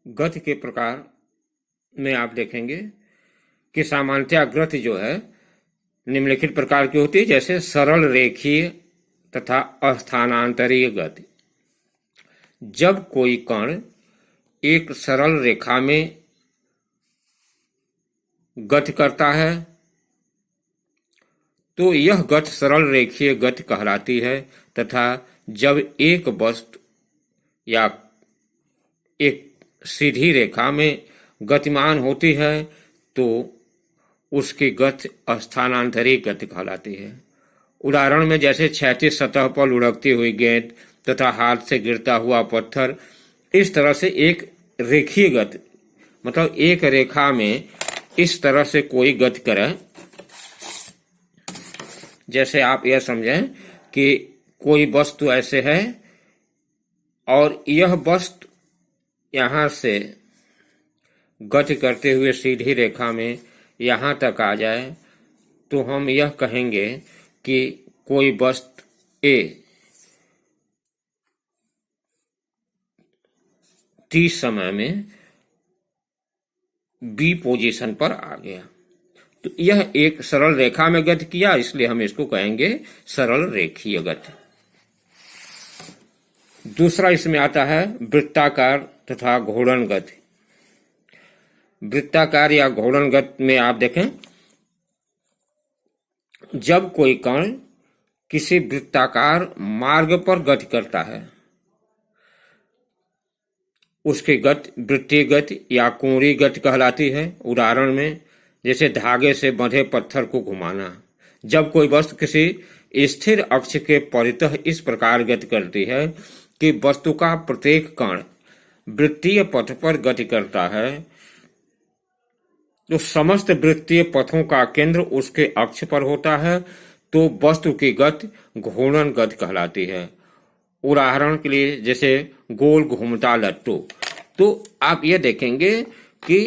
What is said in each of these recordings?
गति के प्रकार में आप देखेंगे कि सामान्यतः गति जो है निम्नलिखित प्रकार की होती है, जैसे सरल रेखीय तथा अस्थानांतरीय गति। जब कोई कण एक सरल रेखा में गति करता है तो यह गति सरल रेखीय गति कहलाती है, तथा जब एक वस्तु या एक सीधी रेखा में गतिमान होती है तो उसकी गति स्थानांतरित गति कहलाती है। उदाहरण में जैसे क्षैतिज सतह पर लुढ़कती हुई गेंद तथा हाथ से गिरता हुआ पत्थर, इस तरह से एक रेखीय गति, मतलब एक रेखा में इस तरह से कोई गति करे, जैसे आप यह समझें कि कोई वस्तु ऐसे है और यह वस्तु यहां से गति करते हुए सीधी रेखा में यहां तक आ जाए तो हम यह कहेंगे कि कोई वस्तु ए टी समय में बी पोजीशन पर आ गया। तो यह एक सरल रेखा में गति किया, इसलिए हम इसको कहेंगे सरल रेखीय गति। दूसरा इसमें आता है वृत्ताकार तथा घूर्णन गति। वृत्ताकार या घूर्णन गति में आप देखें, जब कोई कण किसी वृत्ताकार मार्ग पर गति करता है उसकी गति वृत्तीय गति या कोणीय गति कहलाती है। उदाहरण में जैसे धागे से बंधे पत्थर को घुमाना। जब कोई वस्तु किसी स्थिर अक्ष के परितः इस प्रकार गति करती है कि वस्तु का प्रत्येक कण वृत्तीय पथ पर गति करता है तो समस्त वृत्तीय पथों का केंद्र उसके अक्ष पर होता है, तो वस्तु की गति घूर्णन गति कहलाती है। उदाहरण के लिए जैसे गोल घूमता लट्टू। तो आप यह देखेंगे कि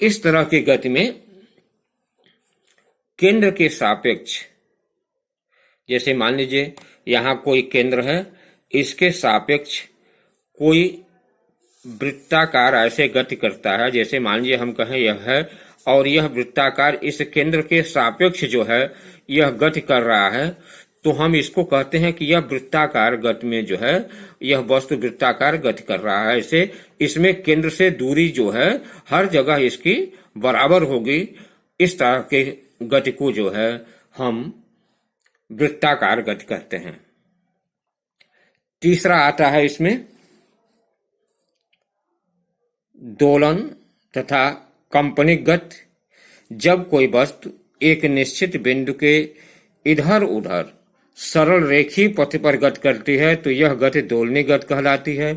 इस तरह की गति में केंद्र के सापेक्ष, जैसे मान लीजिए यहां कोई केंद्र है, इसके सापेक्ष कोई वृत्ताकार ऐसे गति करता है, जैसे मान लीजिए हम कहें यह है और यह वृत्ताकार इस केंद्र के सापेक्ष जो है यह गति कर रहा है, तो हम इसको कहते हैं कि यह वृत्ताकार गति में जो है यह वस्तु वृत्ताकार गति कर रहा है। इसे इसमें केंद्र से दूरी जो है हर जगह इसकी बराबर होगी। इस तरह के गति को जो है हम वृत्ताकार गति कहते हैं। तीसरा आता है इसमें दोलन तथा कंपनिक गति। जब कोई वस्तु एक निश्चित बिंदु के इधर उधर सरल रेखीय पथ पर गति करती है तो यह गति दोलनी गति कहलाती है।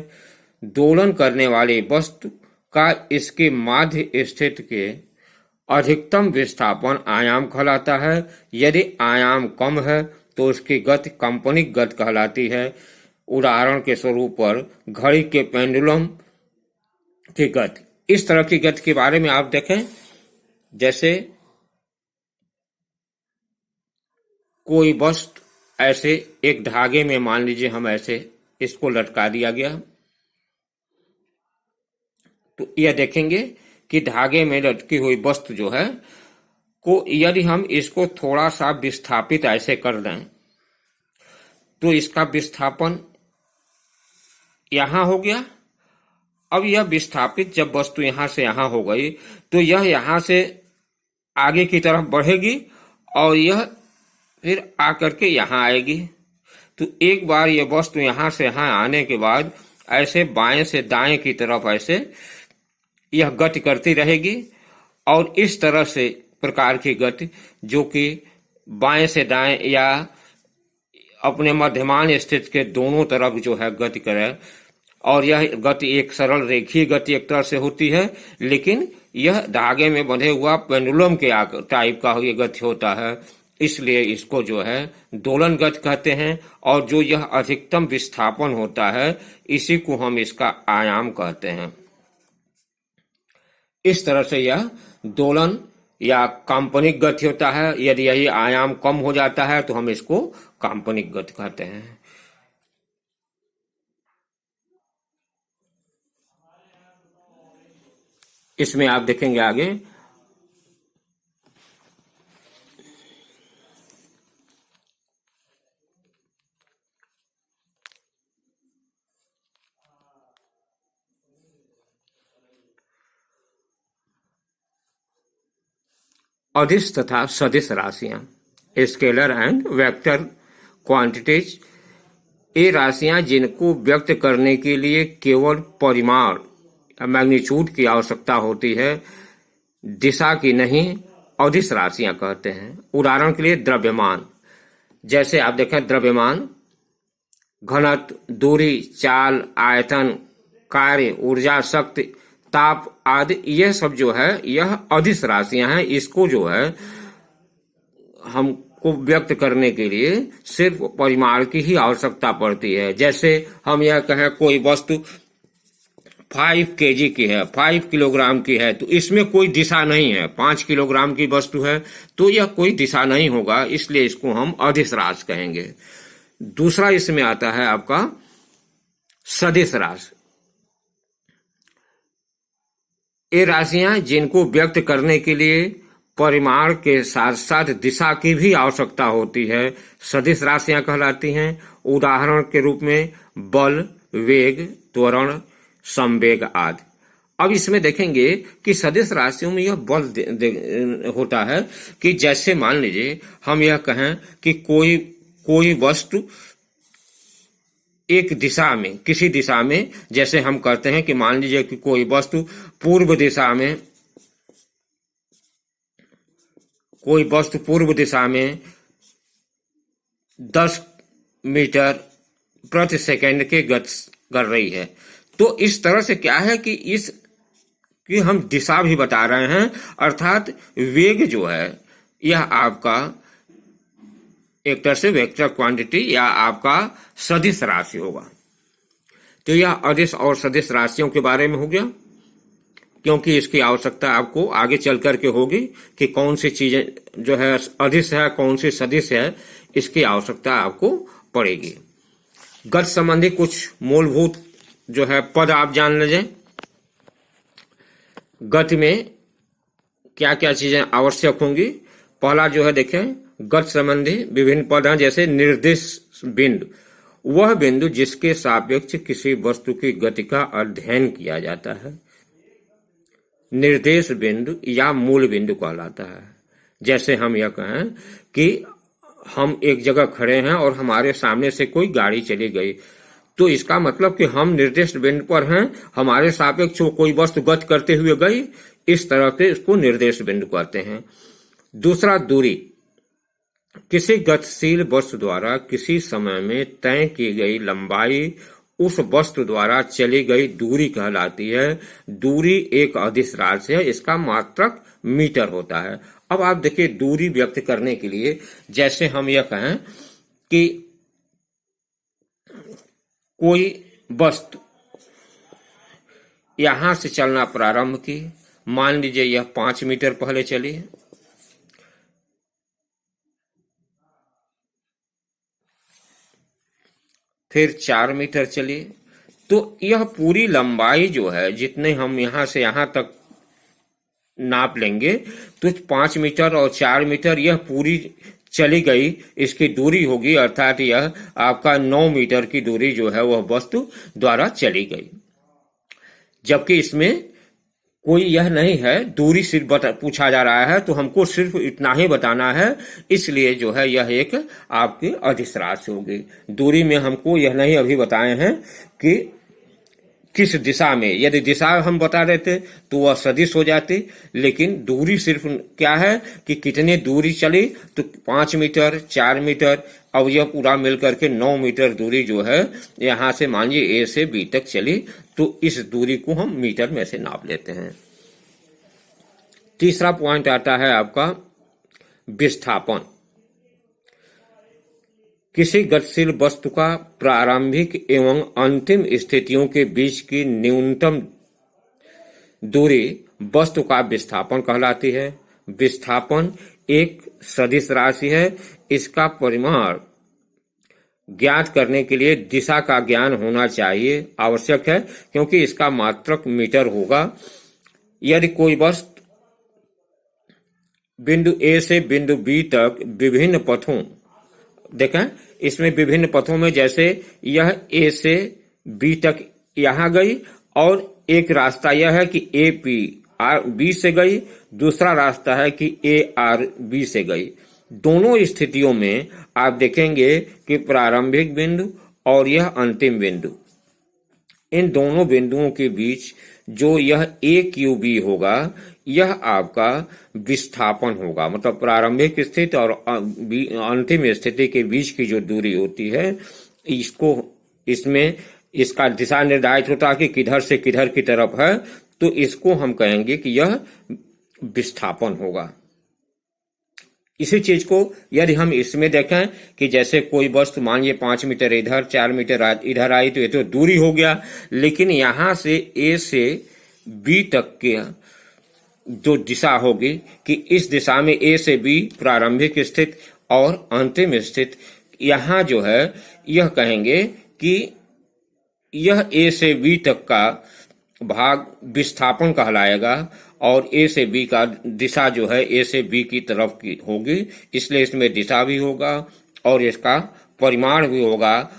दोलन करने वाली वस्तु का इसके माध्य स्थित के अधिकतम विस्थापन आयाम कहलाता है। यदि आयाम कम है तो उसकी गति कंपनिक गति कहलाती है। उदाहरण के स्वरूप पर घड़ी के पेंडुलम की गति। इस तरह की गति के बारे में आप देखें, जैसे कोई वस्तु ऐसे एक धागे में, मान लीजिए हम ऐसे इसको लटका दिया गया, तो यह देखेंगे कि धागे में लटकी हुई वस्तु जो है को यदि हम इसको थोड़ा सा विस्थापित ऐसे कर दें तो इसका विस्थापन यहां हो गया। अब यह विस्थापित जब वस्तु यहां से यहां हो गई तो यह यहां से आगे की तरफ बढ़ेगी और यह फिर आकर के यहां आएगी। तो एक बार यह वस्तु यहां से यहां आने के बाद ऐसे बाएं से दाएं की तरफ ऐसे यह गति करती रहेगी और इस तरह से प्रकार की गति जो कि बाएं से दाएं या अपने मध्यमान स्थिति के दोनों तरफ जो है गति करे, और यह गति एक सरल रेखीय गति एक तरह से होती है, लेकिन यह धागे में बंधे हुआ पेंडुलम के टाइप का ये गति होता है, इसलिए इसको जो है दोलन गति कहते हैं। और जो यह अधिकतम विस्थापन होता है इसी को हम इसका आयाम कहते हैं। इस तरह से यह दोलन या काल्पनिक गति होता है। यदि यही आयाम कम हो जाता है तो हम इसको काल्पनिक गति कहते हैं। इसमें आप देखेंगे आगे अदिश तथा सदिश राशियां, स्केलर एंड वेक्टर क्वांटिटीज, ये राशियां जिनको व्यक्त करने के लिए केवल परिमाण मैग्नीट्यूड की आवश्यकता होती है, दिशा की नहीं, अदिश राशियां कहते हैं। उदाहरण के लिए द्रव्यमान, जैसे आप देखें द्रव्यमान, घनत्व, दूरी, चाल, आयतन, कार्य, ऊर्जा, शक्ति, ताप आदि, यह सब जो है यह अदिश राशियां हैं। इसको जो है हमको व्यक्त करने के लिए सिर्फ परिमाण की ही आवश्यकता पड़ती है। जैसे हम यह कहें कोई वस्तु 5 kg की है, 5 किलोग्राम की है, तो इसमें कोई दिशा नहीं है। 5 किलोग्राम की वस्तु है तो यह कोई दिशा नहीं होगा, इसलिए इसको हम अदिश राशि कहेंगे। दूसरा इसमें आता है आपका सदिश राशि। ये राशियां जिनको व्यक्त करने के लिए परिमाण के साथ साथ दिशा की भी आवश्यकता होती है, सदिश राशियां कहलाती हैं। उदाहरण के रूप में बल, वेग, त्वरण, संवेग आदि। अब इसमें देखेंगे कि सदिश राशियों में यह बल होता है कि जैसे मान लीजिए हम यह कहें कि कोई वस्तु एक दिशा में, किसी दिशा में, जैसे हम करते हैं कि मान लीजिए कि कोई वस्तु पूर्व दिशा में 10 मीटर प्रति सेकंड के गति कर रही है, तो इस तरह से क्या है कि हम दिशा भी बता रहे हैं, अर्थात वेग जो है यह आपका एक तरह से वेक्टर क्वांटिटी या आपका सदिश राशि होगा। तो यह अदिश और सदिश राशियों के बारे में हो गया, क्योंकि इसकी आवश्यकता आपको आगे चल करके होगी कि कौन सी चीजें जो है अदिश है, कौन सी सदिश है, इसकी आवश्यकता आपको पड़ेगी। गति संबंधी कुछ मूलभूत जो है पद आप जान लीजिए। गति में क्या क्या चीजें आवश्यक होंगी। पहला जो है देखें, गति संबंधी विभिन्न पद हैं, जैसे निर्देश बिंदु, वह बिंदु जिसके सापेक्ष किसी वस्तु की गति का अध्ययन किया जाता है, निर्देश बिंदु या मूल बिंदु कहलाता है। जैसे हम यह कहें कि हम एक जगह खड़े हैं और हमारे सामने से कोई गाड़ी चली गई, तो इसका मतलब कि हम निर्दिष्ट बिंदु पर हैं, हमारे सापेक्ष कोई वस्तु गति करते हुए गई, इस तरह से इसको निर्देश बिंदु कहते हैं। दूसरा, दूरी, किसी गतिशील वस्तु द्वारा किसी समय में तय की गई लंबाई उस वस्तु द्वारा चली गई दूरी कहलाती है। दूरी एक अदिश राशि है, इसका मात्रक मीटर होता है। अब आप देखिए, दूरी व्यक्त करने के लिए जैसे हम यह कहें कि कोई वस्तु यहां से चलना प्रारंभ की, मान लीजिए यह 5 मीटर पहले चली, फिर 4 मीटर चली, तो यह पूरी लंबाई जो है, जितने हम यहां से यहां तक नाप लेंगे, तो 5 मीटर और 4 मीटर यह पूरी चली गई, इसकी दूरी होगी, अर्थात यह आपका 9 मीटर की दूरी जो है वह वस्तु द्वारा चली गई। जबकि इसमें कोई यह नहीं है, दूरी सिर्फ पूछा जा रहा है, तो हमको सिर्फ इतना ही बताना है, इसलिए जो है यह एक आपकी अदिश राशि होगी। दूरी में हमको यह नहीं अभी बताए हैं कि किस दिशा में, यदि दिशा हम बता देते तो वह सदिश हो जाती, लेकिन दूरी सिर्फ क्या है कि कितनी दूरी चली, तो 5 मीटर, 4 मीटर, अब यह पूरा मिलकर के 9 मीटर दूरी जो है यहां से मान लीजिए ए से बी तक चली, तो इस दूरी को हम मीटर में से नाप लेते हैं। तीसरा पॉइंट आता है आपका विस्थापन। किसी गतिशील वस्तु का प्रारंभिक एवं अंतिम स्थितियों के बीच की न्यूनतम दूरी वस्तु का विस्थापन कहलाती है। विस्थापन एक सदिश राशि है, इसका परिमाण ज्ञात करने के लिए दिशा का ज्ञान होना चाहिए, आवश्यक है, क्योंकि इसका मात्रक मीटर होगा। यदि कोई वस्तु बिंदु ए से बिंदु बी तक विभिन्न पथों, देखें इसमें विभिन्न पथों में, जैसे यह ए से बी तक यहां गई और एक रास्ता यह है कि ए पी आर बी से गई, दूसरा रास्ता है कि ए आर बी से गई। दोनों स्थितियों में आप देखेंगे कि प्रारंभिक बिंदु और यह अंतिम बिंदु, इन दोनों बिंदुओं के बीच जो यह ए क्यू बी होगा, यह आपका विस्थापन होगा। मतलब प्रारंभिक स्थिति और अंतिम स्थिति के बीच की जो दूरी होती है, इसको इसमें इसका दिशा निर्धारित होता है कि किधर से किधर की तरफ है, तो इसको हम कहेंगे कि यह विस्थापन होगा। इसी चीज को यदि हम इसमें देखें कि जैसे कोई वस्तु मान लीजिए 5 मीटर इधर 4 मीटर इधर आई, तो ये तो दूरी हो गया, लेकिन यहां से ए से बी तक के जो दिशा होगी कि इस दिशा में ए से बी प्रारंभिक स्थिति और अंतिम स्थिति, यहां जो है यह कहेंगे कि यह ए से बी तक का भाग विस्थापन कहलाएगा और ए से बी का दिशा जो है ए से बी की तरफ की होगी, इसलिए इसमें दिशा भी होगा और इसका परिमाण भी होगा,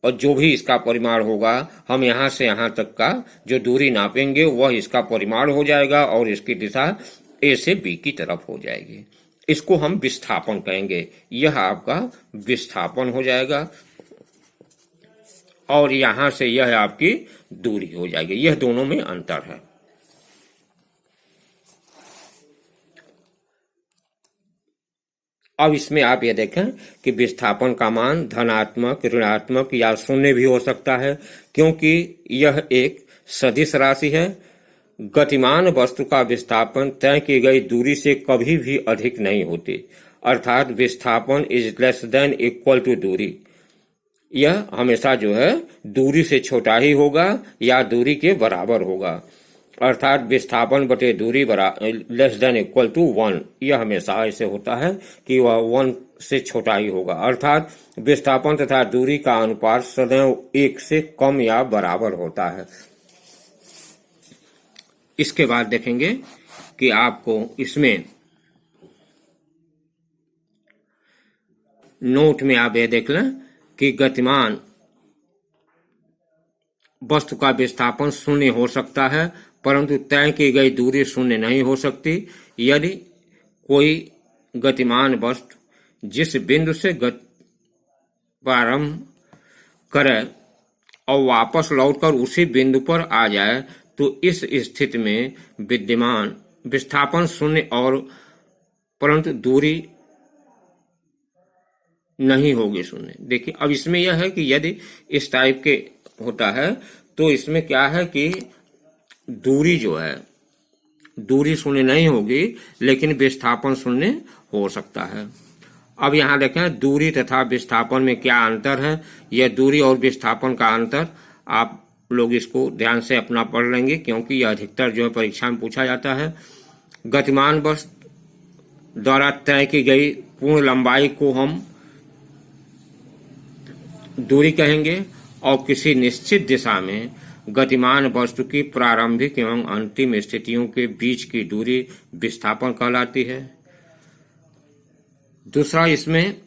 और जो भी इसका परिमाण होगा हम यहां से यहां तक का जो दूरी नापेंगे वह इसका परिमाण हो जाएगा और इसकी दिशा ए से बी की तरफ हो जाएगी। इसको हम विस्थापन कहेंगे। यह आपका विस्थापन हो जाएगा और यहां से यह आपकी दूरी हो जाएगी। यह दोनों में अंतर है। अब इसमें आप ये देखें कि विस्थापन का मान धनात्मक, ऋणात्मक या शून्य भी हो सकता है, क्योंकि यह एक सदिश राशि है। गतिमान वस्तु का विस्थापन तय की गई दूरी से कभी भी अधिक नहीं होती, अर्थात विस्थापन is less than equal to दूरी। यह हमेशा जो है दूरी से छोटा ही होगा या दूरी के बराबर होगा, अर्थात विस्थापन बटे दूरी लेस देन इक्वल टू 1। यह हमेशा ऐसे होता है कि वह 1 से छोटा ही होगा, अर्थात विस्थापन तथा दूरी का अनुपात सदैव 1 से कम या बराबर होता है। इसके बाद देखेंगे कि आपको इसमें नोट में आप यह देख लें कि गतिमान वस्तु का विस्थापन शून्य हो सकता है, परंतु तय की गई दूरी शून्य नहीं हो सकती। यदि कोई गतिमान वस्तु जिस बिंदु से प्रारंभ करे और वापस लौटकर उसी बिंदु पर आ जाए, तो इस स्थिति में विद्यमान विस्थापन शून्य और परंतु दूरी नहीं होगी शून्य। देखिए अब इसमें यह है कि यदि इस टाइप के होता है तो इसमें क्या है कि दूरी जो है दूरी शून्य नहीं होगी, लेकिन विस्थापन शून्य हो सकता है। अब यहाँ देखें दूरी तथा विस्थापन में क्या अंतर है। यह दूरी और विस्थापन का अंतर आप लोग इसको ध्यान से अपना पढ़ लेंगे, क्योंकि यह अधिकतर जो है परीक्षा में पूछा जाता है। गतिमान वस्तु द्वारा तय की गई पूर्ण लंबाई को हम दूरी कहेंगे और किसी निश्चित दिशा में गतिमान वस्तु की प्रारंभिक एवं अंतिम स्थितियों के बीच की दूरी विस्थापन कहलाती है। दूसरा, इसमें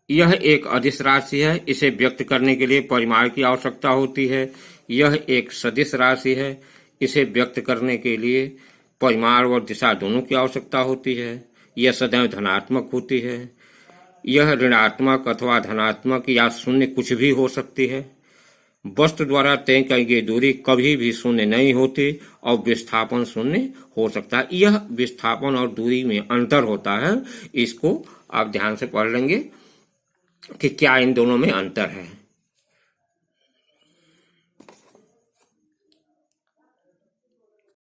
यह एक अदिश राशि है, इसे व्यक्त करने के लिए परिमाण की आवश्यकता होती है। यह एक सदिश राशि है, इसे व्यक्त करने के लिए परिमाण और दिशा दोनों की आवश्यकता होती है। यह सदैव धनात्मक होती है। यह ऋणात्मक अथवा धनात्मक या शून्य कुछ भी हो सकती है। वस्तु द्वारा तय की गई दूरी कभी भी शून्य नहीं होती और विस्थापन शून्य हो सकता है। यह विस्थापन और दूरी में अंतर होता है, इसको आप ध्यान से पढ़ लेंगे कि क्या इन दोनों में अंतर है।